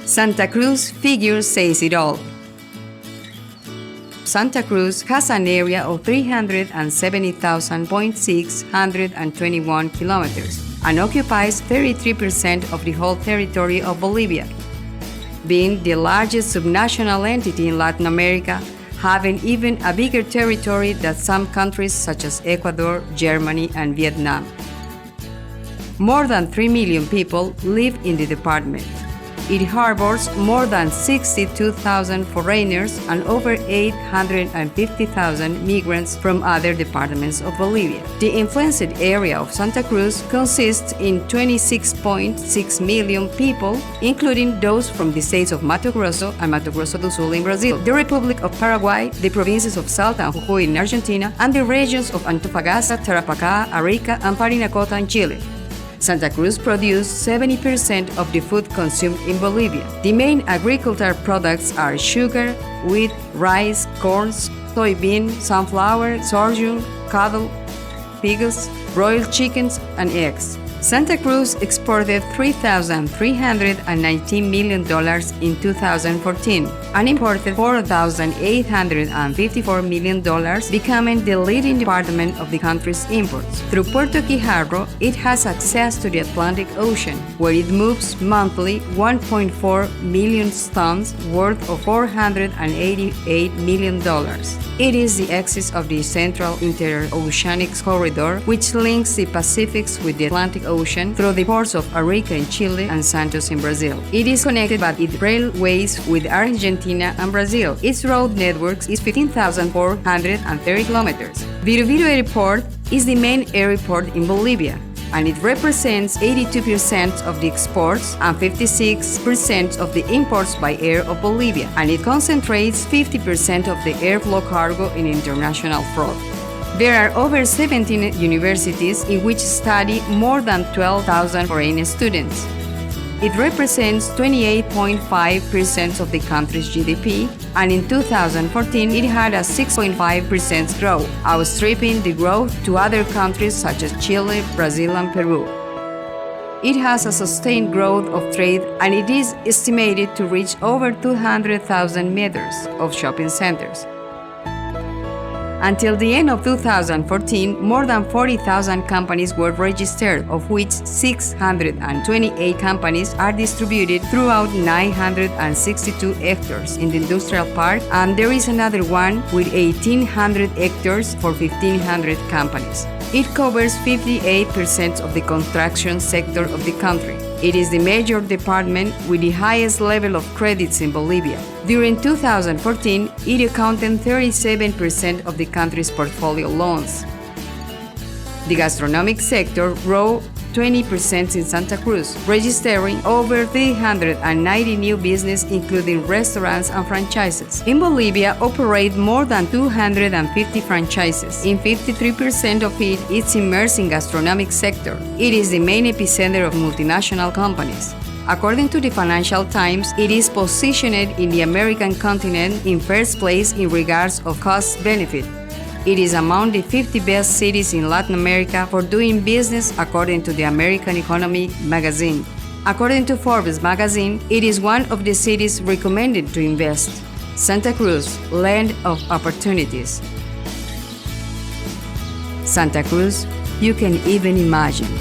Santa Cruz figure says it all. Santa Cruz has an area of 370,621 kilometers and occupies 33% of the whole territory of Bolivia, being the largest subnational entity in Latin America, having even a bigger territory than some countries such as Ecuador, Germany, and Vietnam. More than 3 million people live in the department. It harbors more than 62,000 foreigners and over 850,000 migrants from other departments of Bolivia. The influenced area of Santa Cruz consists in 26.6 million people, including those from the states of Mato Grosso and Mato Grosso do Sul in Brazil, the Republic of Paraguay, the provinces of Salta and Jujuy in Argentina, and the regions of Antofagasta, Tarapacá, Arica, and Parinacota in Chile. Santa Cruz produces 70% of the food consumed in Bolivia. The main agricultural products are sugar, wheat, rice, corn, soybean, sunflower, sorghum, cattle, pigs, broiled chickens, and eggs. Santa Cruz exported $3,319 million in 2014 and imported $4,854 million, becoming the leading department of the country's imports. Through Puerto Quijarro, it has access to the Atlantic Ocean, where it moves monthly 1.4 million tons worth of $488 million. It is the axis of the Central Interoceanic Corridor, which links the Pacific with the Atlantic Ocean through the ports of Arica in Chile and Santos in Brazil. It is connected by its railways with Argentina and Brazil. Its road network is 15,430 kilometers. Viru Airport is the main airport in Bolivia, and it represents 82% of the exports and 56% of the imports by air of Bolivia, and it concentrates 50% of the airflow cargo in international fraud. There are over 17 universities in which study more than 12,000 foreign students. It represents 28.5% of the country's GDP, and in 2014 it had a 6.5% growth, outstripping the growth to other countries such as Chile, Brazil, and Peru. It has a sustained growth of trade, and it is estimated to reach over 200,000 meters of shopping centers. Until the end of 2014, more than 40,000 companies were registered, of which 628 companies are distributed throughout 962 hectares in the industrial park, and there is another one with 1,800 hectares for 1,500 companies. It covers 58% of the construction sector of the country. It is the major department with the highest level of credits in Bolivia. During 2014, it accounted 37% of the country's portfolio loans. The gastronomic sector grew 20% in Santa Cruz, registering over 390 new businesses, including restaurants and franchises. In Bolivia, operate more than 250 franchises. In 53% of it is immersed in gastronomic sector. It is the main epicenter of multinational companies. According to the Financial Times, it is positioned in the American continent in first place in regards of cost-benefit. It is among the 50 best cities in Latin America for doing business according to the American Economy magazine. According to Forbes magazine, it is one of the cities recommended to invest. Santa Cruz, land of opportunities. Santa Cruz, you can even imagine.